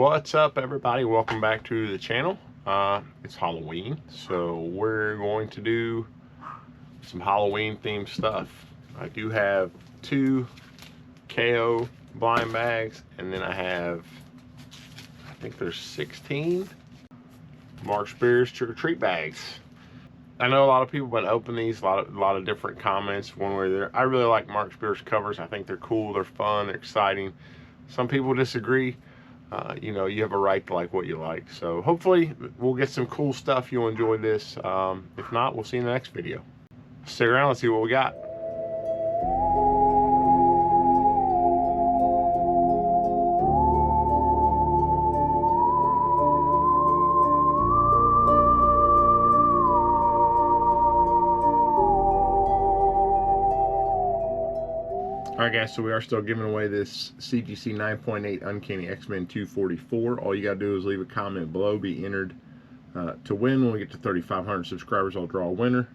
What's up, everybody? Welcome back to the channel. It's Halloween, so we're going to do some Halloween themed stuff. I do have 2 KO blind bags, and then I think there's 16 Mark Spears trick or treat bags. I know a lot of people have been opening these, a lot of different comments one way or the other. I really like Mark Spears covers. I think they're cool, they're fun, they're exciting. Some people disagree. You know, you have a right to like what you like. So hopefully we'll get some cool stuff. You'll enjoy this. If not, we'll see you in the next video. Stick around, let's see what we got. Alright guys, so we are still giving away this CGC 9.8 Uncanny X-Men 244. All you gotta do is leave a comment below, be entered to win. When we get to 3,500 subscribers, I'll draw a winner.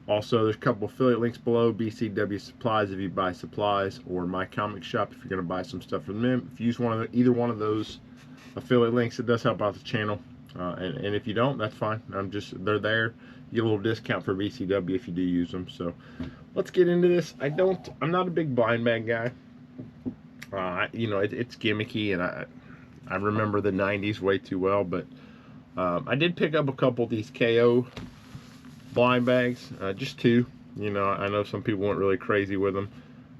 Also, there's a couple affiliate links below. BCW Supplies if you buy supplies, or My Comic Shop if you're gonna buy some stuff from them. If you use either one of those affiliate links, it does help out the channel. And if you don't, that's fine. They're there. You get a little discount for BCW if you do use them. So let's get into this. I'm not a big blind bag guy. You know, it's gimmicky, and I remember the 90s way too well, but I did pick up a couple of these KO blind bags, just 2. You know, I know some people went really crazy with them.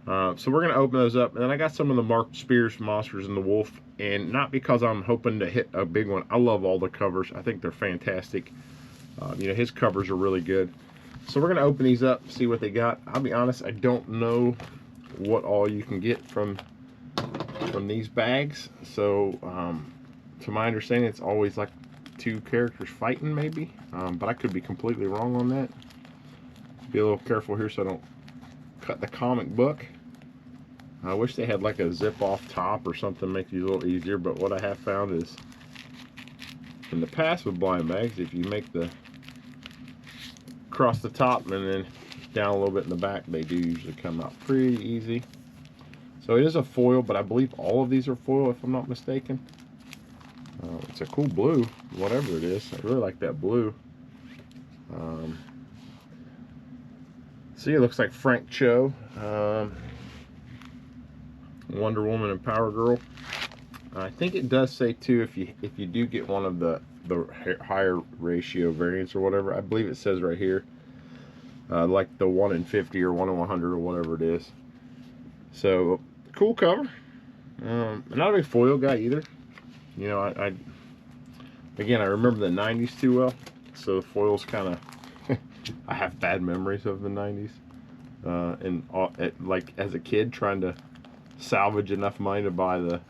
So we're going to open those up, and then I got some of the Mark Spears Monsters and the Wolf, and not because I'm hoping to hit a big one. I love all the covers. I think they're fantastic. You know, his covers are really good. So we're going to open these up, see what they got. I'll be honest, I don't know what all you can get from these bags. So to my understanding, it's always like 2 characters fighting maybe, but I could be completely wrong on that. Be a little careful here so I don't cut the comic book. I wish they had like a zip off top or something to make these a little easier, but what I have found is in the past with blind bags, if you make the across the top and then down a little bit in the back, they do usually come out pretty easy. So it is a foil, but I believe all of these are foil if I'm not mistaken. It's a cool blue, whatever it is. I really like that blue. See, it looks like Frank Cho, Wonder Woman and Power Girl. I think it does say too, if you do get one of the higher ratio variants or whatever, I believe it says right here, like the 1 in 50 or 1 in 100 or whatever it is. So cool cover. I'm not a big foil guy either. You know, again, I remember the 90s too well, so the foils kind of I have bad memories of the 90s, like as a kid trying to salvage enough money to buy the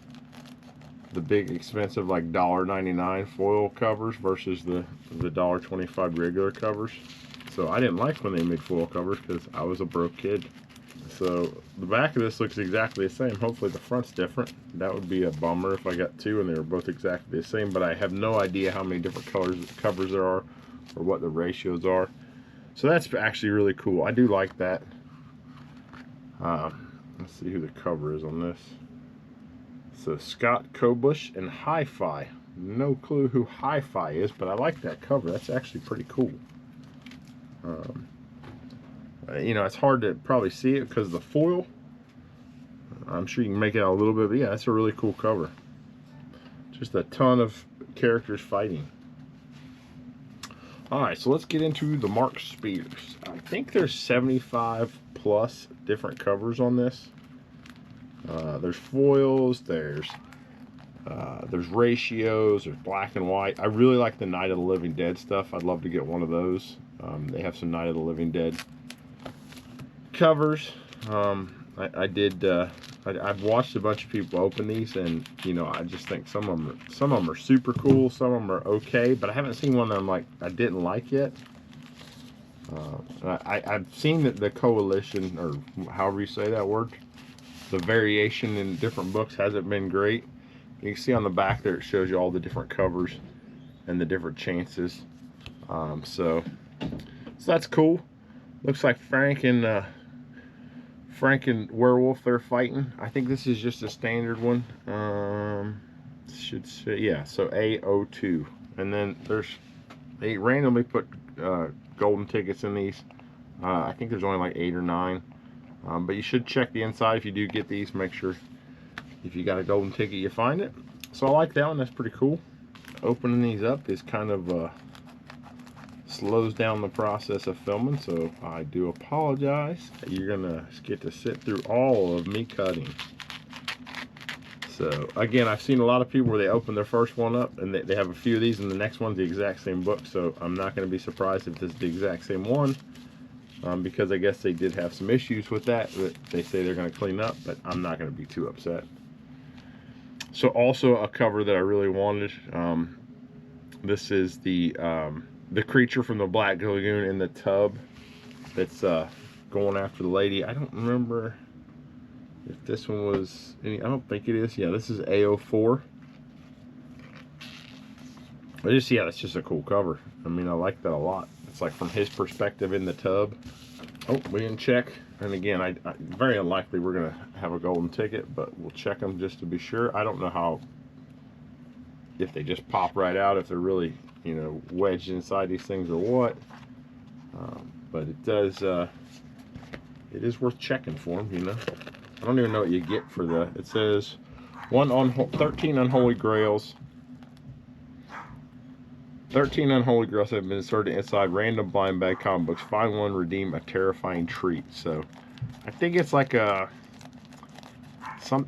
big expensive like $1.99 foil covers versus the $1.25 regular covers. So I didn't like when they made foil covers because I was a broke kid. So the back of this looks exactly the same. Hopefully the front's different. That would be a bummer if I got 2 and they were both exactly the same, but I have no idea how many different covers there are or what the ratios are. So that's actually really cool. I do like that. Let's see who the cover is on this. So Scott Kobush and Hi-Fi. No clue who Hi-Fi is, but I like that cover. That's actually pretty cool. You know, it's hard to probably see it because of the foil. I'm sure you can make it out a little bit, but yeah, that's a really cool cover. Just a ton of characters fighting. Alright, so let's get into the Mark Spears. I think there's 75 plus different covers on this. There's foils, there's ratios, there's black and white. I really like the Night of the Living Dead stuff. I'd love to get one of those. They have some Night of the Living Dead covers. I've watched a bunch of people open these, and you know, I just think some of them are super cool, some of them are okay, but I haven't seen one that I didn't like yet. I've seen that the coalition, or however you say that word, the variation in different books hasn't been great. You can see on the back there it shows you all the different covers and the different chances. So that's cool. Looks like Frank and Werewolf, they're fighting. I think this is just a standard one. should say, yeah, so A02. And then they randomly put golden tickets in these. I think there's only like 8 or 9. But you should check the inside if you do get these. Make sure if you got a golden ticket you find it. So I like that one. That's pretty cool. Opening these up is kind of slows down the process of filming, so I do apologize. You're gonna get to sit through all of me cutting. So again, I've seen a lot of people where they open their first one up and they have a few of these and the next one's the exact same book, so I'm not going to be surprised if this is the exact same one, because I guess they did have some issues with that they say they're going to clean up, but I'm not going to be too upset. So also a cover that I really wanted, this is the creature from the Black Lagoon in the tub that's going after the lady. I don't remember if this one was any, I don't think it is. Yeah, this is A04. Yeah, that's just a cool cover. I mean, I like that a lot. It's like from his perspective in the tub. Oh, we didn't check. And again, I very unlikely we're gonna have a golden ticket, but we'll check them just to be sure. I don't know how, if they just pop right out, if they're really, you know, wedged inside these things or what. But it does, it is worth checking for them, you know. I don't even know what you get for the, it says 13 unholy grails. 13 unholy grails have been inserted inside random blind bag comic books. Find one, redeem a terrifying treat. So I think it's like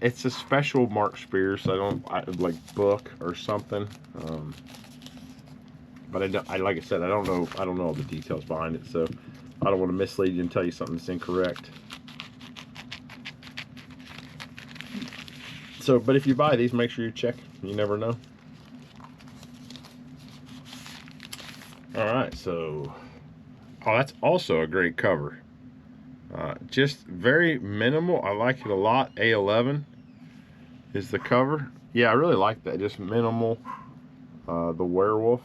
it's a special Mark Spears, like book or something. But like I said, I don't know all the details behind it, so I don't want to mislead you and tell you something that's incorrect. So, but if you buy these, make sure you check. You never know. All right, so, oh, that's also a great cover. Just very minimal. I like it a lot. A11 is the cover. Yeah, I really like that. Just minimal. The werewolf.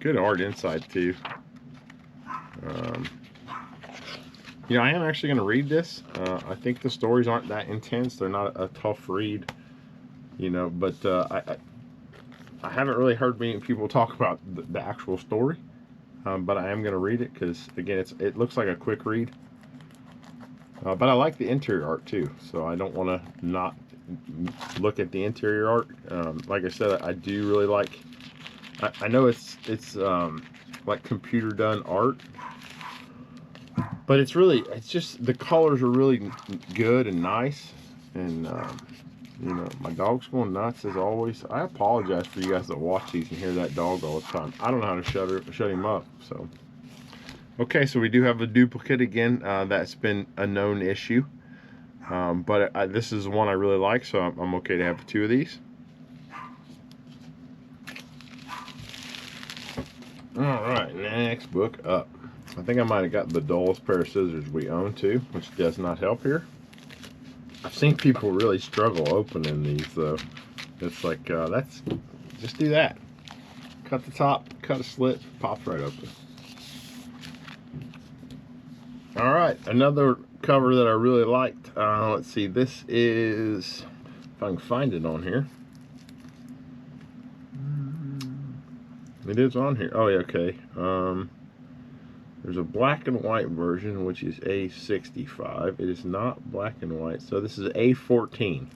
Good art inside too. You know, I am actually going to read this. I think the stories aren't that intense. They're not a tough read, you know, but I haven't really heard many people talk about the actual story. But I am going to read it because, again, it looks like a quick read. But I like the interior art too, so I don't want to not look at the interior art. Like I said, I do really like. I know it's like computer done art, but it's just the colors are really good and nice, and you know, my dog's going nuts as always. I apologize for you guys that watch these and hear that dog all the time. I don't know how to shut him up. So, okay, so we do have a duplicate again. That's been a known issue, but this is one I really like, so I'm okay to have 2 of these. All right, next book up. I think I might have got the dullest pair of scissors we own too, which does not help here. I've seen people really struggle opening these though. It's like, just do that. Cut the top, cut a slit, pops right open. All right, another cover that I really liked. Let's see, this is, if I can find it on here. It is on here. Oh, yeah, okay. There's a black and white version, which is A65. It is not black and white, so this is A14.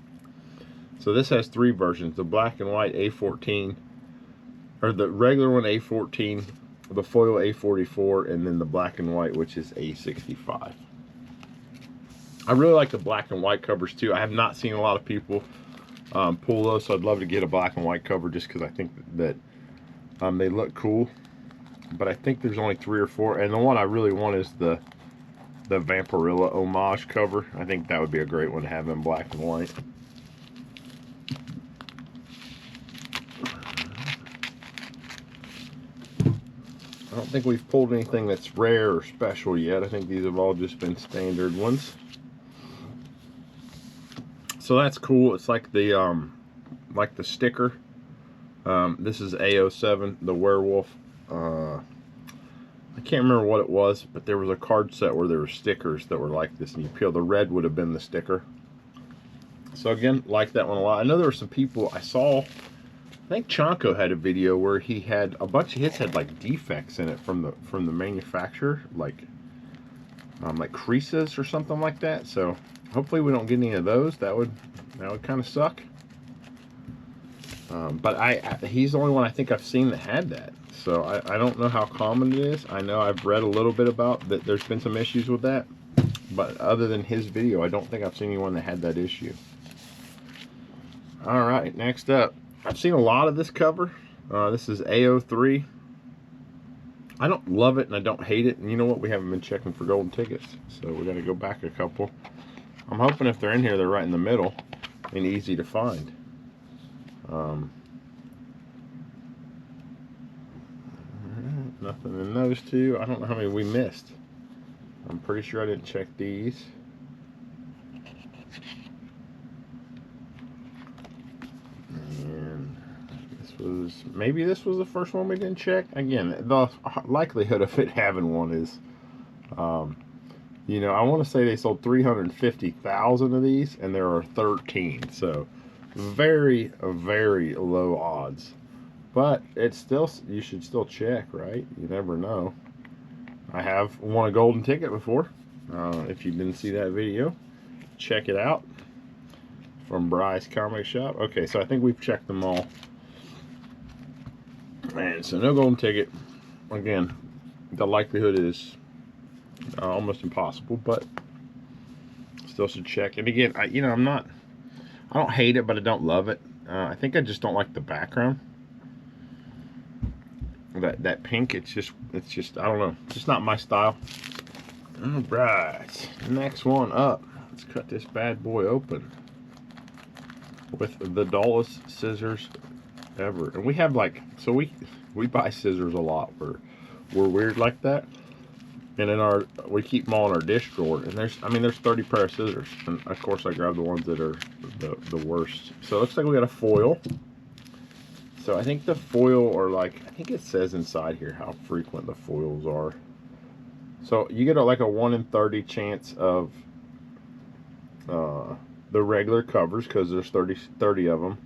So this has 3 versions: the black and white A14, or the regular one A14, the foil A44, and then the black and white, which is A65. I really like the black and white covers too. I have not seen a lot of people pull those, so I'd love to get a black and white cover just because I think that they look cool. But I think there's only 3 or 4, and the one I really want is the Vampirilla homage cover. I think that would be a great one to have in black and white. I don't think we've pulled anything that's rare or special yet. I think these have all just been standard ones. So that's cool. It's like the sticker. This is A07, the werewolf. I can't remember what it was, but there was a card set where there were stickers that were like this, and you peel the red would have been the sticker. So again, like that one a lot. I know there were some people I saw, I think Chonko had a video where he had a bunch of hits had like defects in it from the manufacturer, like creases or something like that. So hopefully we don't get any of those. That would kind of suck. But he's the only one I think I've seen that had that. So I don't know how common it is. I know I've read a little bit about that. There's been some issues with that. But other than his video, I don't think I've seen anyone that had that issue. All right, next up. I've seen a lot of this cover. This is AO3. I don't love it and I don't hate it. And you know what? We haven't been checking for golden tickets. So we got to go back a couple. I'm hoping if they're in here, they're right in the middle and easy to find. Nothing in those two. I don't know how many we missed. I'm pretty sure I didn't check these. And maybe this was the first one we didn't check. Again, the likelihood of it having one is, you know, I want to say they sold 350,000 of these, and there are 13. So very, very low odds. But it's still, you should still check, right? You never know. I have won a golden ticket before. If you didn't see that video, check it out. From Bryce Comic Shop. Okay, so I think we've checked them all. And so no golden ticket. Again, the likelihood is almost impossible, but still should check. And again, I don't hate it, but I don't love it. I think I just don't like the background. That pink, it's just I don't know, it's just not my style. All right, next one up. Let's cut this bad boy open with the dullest scissors ever. And we have like, so we buy scissors a lot. We're weird like that. And in we keep them all in our dish drawer. And there's 30 pair of scissors. And of course I grab the ones that are the worst. So it looks like we got a foil. So I think the foil, I think it says inside here how frequent the foils are. So you get like a 1 in 30 chance of the regular covers, because there's 30 of them.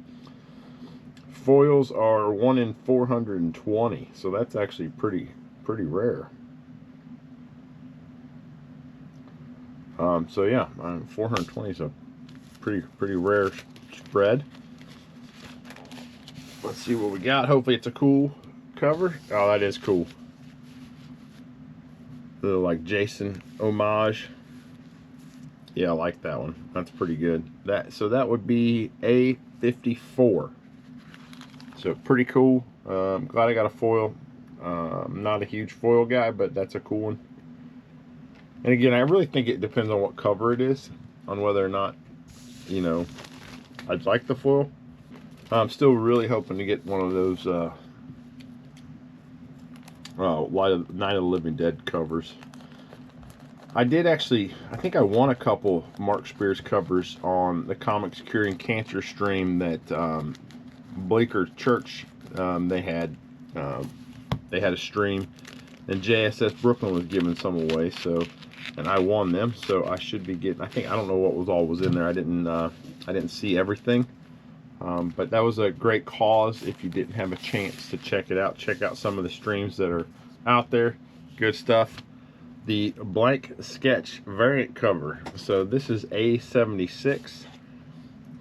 Foils are 1 in 420, so that's actually pretty rare. So yeah, 420 is a pretty rare spread. Let's see what we got. Hopefully it's a cool cover. Oh, that is cool. Little like Jason homage. Yeah, I like that one. That's pretty good. So that would be A54. So pretty cool. I'm glad I got a foil. I'm not a huge foil guy, but that's a cool one. And again, I really think it depends on what cover it is, on whether or not, you know, I'd like the foil. I'm still really hoping to get one of those Night of the Living Dead covers. I did actually, I think I won a couple Mark Spears covers on the Comics Curing Cancer stream that Bleecker Church, they had a stream, and JSS Brooklyn was giving some away, so, and I won them, so I should be getting, I don't know what was in there. I didn't see everything. But that was a great cause. If you didn't have a chance to check it out, check out some of the streams that are out there. Good stuff. The blank sketch variant cover. So this is A76.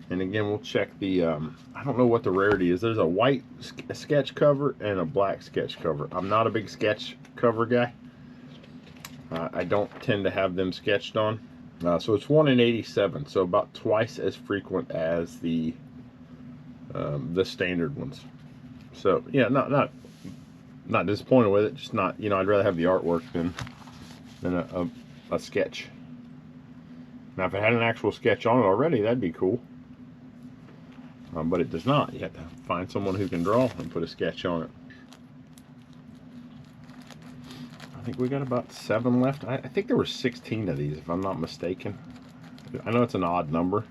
And again, we'll check the, I don't know what the rarity is. There's a white sketch cover and a black sketch cover. I'm not a big sketch cover guy. I don't tend to have them sketched on. So it's 1 in 87. So about twice as frequent as the standard ones. So yeah, not disappointed with it. Just not, you know, I'd rather have the artwork than a sketch. Now if it had an actual sketch on it already, that'd be cool. But it does not. You have to find someone who can draw and put a sketch on it. I think we got about 7 left. I think there were 16 of these, if I'm not mistaken. I know it's an odd number.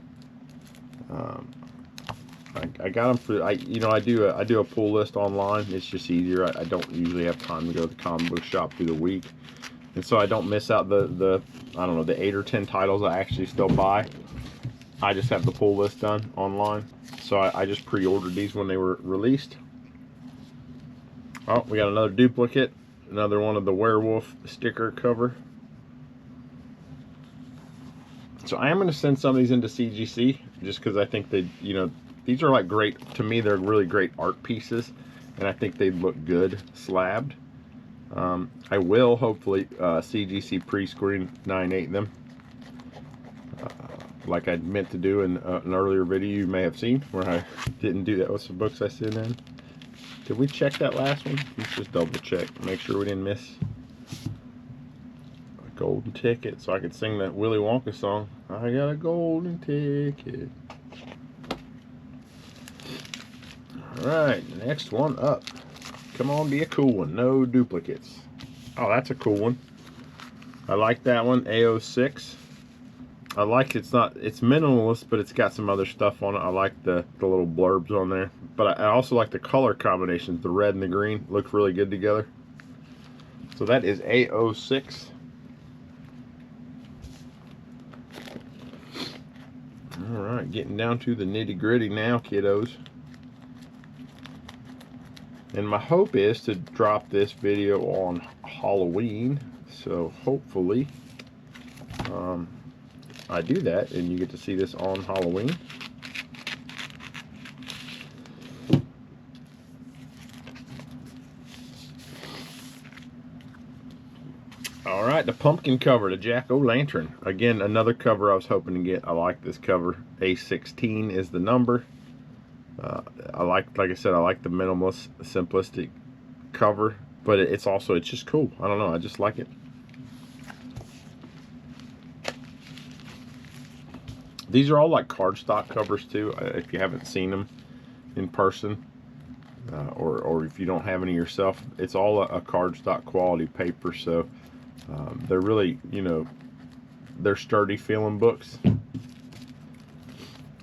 I got them for, I do a pull list online. It's just easier. I don't usually have time to go to the comic book shop through the week, and so I don't miss out the I don't know, the 8 or 10 titles I actually still buy. I just have the pull list done online. So I just pre-ordered these when they were released. Oh, we got another duplicate. Another one of the werewolf sticker cover. So I am going to send some of these into CGC just because I think they, you know, these are like great, to me they're really great art pieces, and I think they look good slabbed. I will hopefully CGC pre-screen 9/8 them, like I meant to do in an earlier video you may have seen, where I didn't do that with some books I sent in. Did we check that last one? Let's just double check, make sure we didn't miss a golden ticket so I could sing that Willy Wonka song. I got a golden ticket. Alright, next one up. Come on, be a cool one. No duplicates. Oh, that's a cool one. I like that one. AO6. I like it's minimalist, but it's got some other stuff on it. I like the little blurbs on there. But I also like the color combinations. The red and the green look really good together. So that is AO6. Alright, getting down to the nitty gritty now, kiddos. And my hope is to drop this video on Halloween. So hopefully I do that and you get to see this on Halloween. Alright, the pumpkin cover, the Jack-o'-lantern. Again, another cover I was hoping to get. I like this cover. A16 is the number. Like I said, I like the minimalist, simplistic cover, but it's just cool. I don't know, I just like it. These are all like cardstock covers too, if you haven't seen them in person, or if you don't have any yourself. It's all a cardstock quality paper, so they're really, you know, they're sturdy feeling books.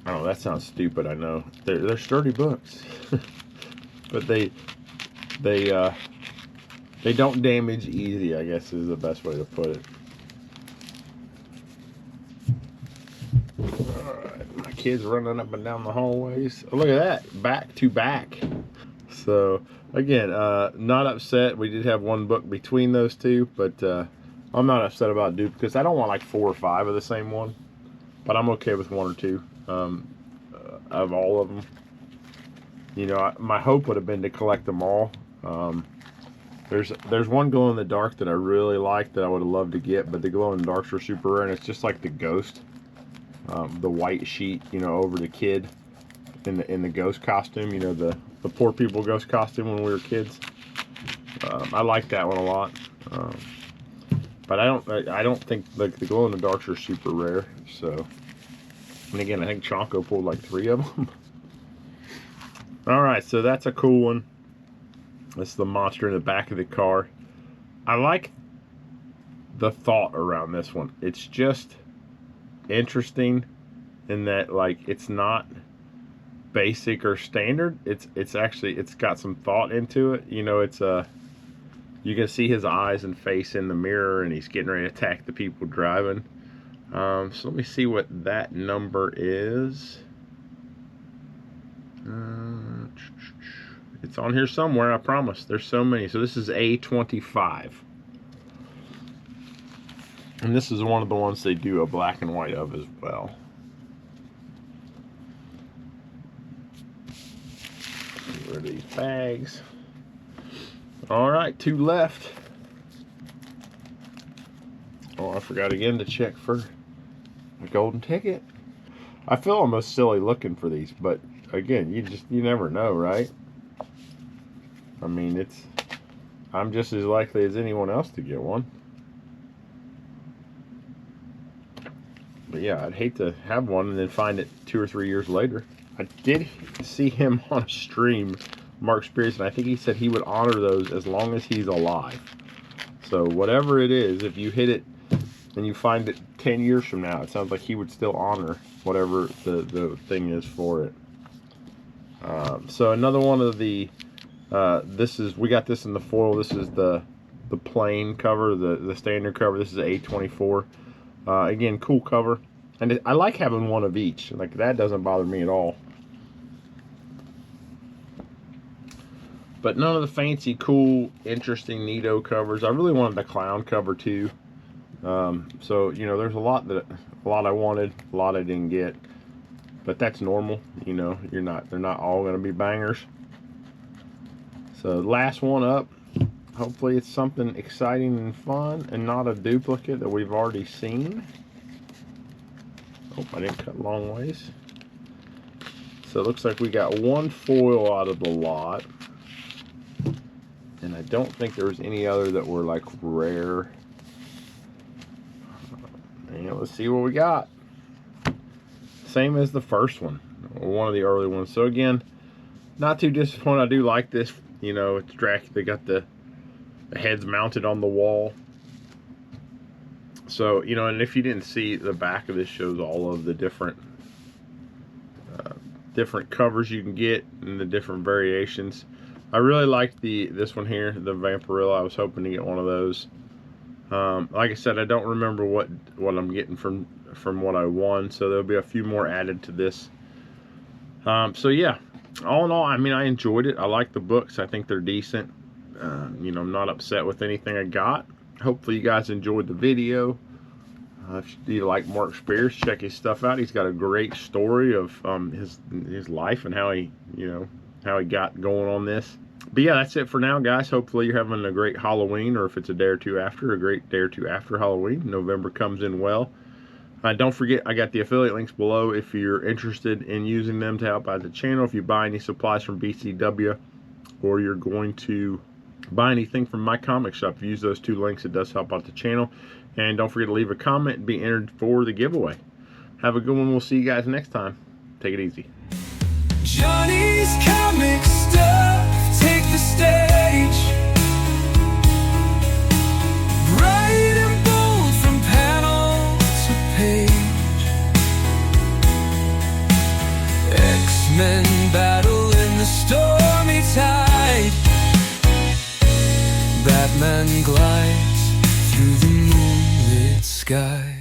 Oh, that sounds stupid, I know. They're sturdy books. But they don't damage easy, I guess is the best way to put it. Alright, my kids running up and down the hallways. Oh, look at that, back to back. So, again, not upset. We did have one book between those two, but I'm not upset about duplicates. I don't want like 4 or 5 of the same one, but I'm okay with 1 or 2. Of all of them, you know, my hope would have been to collect them all. There's one glow in the dark that I really like that I would have loved to get, but the glow in the darks are super rare, and it's just like the ghost, the white sheet, you know, over the kid in the ghost costume, you know, the poor people ghost costume when we were kids. I like that one a lot, but I don't think the glow in the darks are super rare. So. And again, I think Chonko pulled like 3 of them. Alright, so that's a cool one. This is the monster in the back of the car. I like the thought around this one. It's just interesting in that, like, it's not basic or standard. It's actually, it's got some thought into it. You know, it's you can see his eyes and face in the mirror, and he's getting ready to attack the people driving. So let me see what that number is. It's on here somewhere, I promise. There's so many. So this is A25. And this is one of the ones they do a black and white of as well. Get rid of these bags. Alright, 2 left. Oh, I forgot again to check for a golden ticket. I feel almost silly looking for these, but again, you never know, right? I mean, I'm just as likely as anyone else to get one. But yeah, I'd hate to have one and then find it 2 or 3 years later. I did see him on a stream, Mark Spears, and I think he said he would honor those as long as he's alive. So whatever it is, if you hit it and you find it 10 years from now, it sounds like he would still honor whatever the thing is for it. So another one of the, we got this in the foil. This is the plain cover, the standard cover. This is A24. Again, cool cover. And I like having one of each. Like, that doesn't bother me at all. But none of the fancy, cool, interesting, neato covers. I really wanted the clown cover too. So, you know, there's a lot I wanted, a lot I didn't get. But that's normal, you know. They're not all going to be bangers. So, last one up. Hopefully it's something exciting and fun and not a duplicate that we've already seen. Oh, I didn't cut long ways. So it looks like we got one foil out of the lot. And I don't think there was any other that were like rare. And let's see what we got. Same as the first one, one of the early ones. So again, not too disappointed. I do like this. You know, it's Dracula. They got the heads mounted on the wall. So, you know, and if you didn't see, the back of this shows all of the different covers you can get and the different variations. I really like this one here, the Vampirilla. I was hoping to get one of those. Like I said, I don't remember what I'm getting from what I won, so there'll be a few more added to this. So yeah, all in all, I mean, I enjoyed it. I like the books. I think they're decent. You know, I'm not upset with anything I got. Hopefully you guys enjoyed the video. If you like Mark Spears, check his stuff out. He's got a great story of his life and how he got going on this. But yeah, that's it for now, guys. Hopefully you're having a great Halloween, or if it's a day or two after, a great day or two after Halloween. November comes in well. Don't forget, I got the affiliate links below if you're interested in using them to help out the channel. If you buy any supplies from BCW, or you're going to buy anything from my comic shop, use those two links. It does help out the channel. And don't forget to leave a comment and be entered for the giveaway. Have a good one. We'll see you guys next time. Take it easy. Johnny's comic stuff, take the stage. Bright and bold from panel to page. X-Men battle in the stormy tide. Batman glides through the moonlit sky.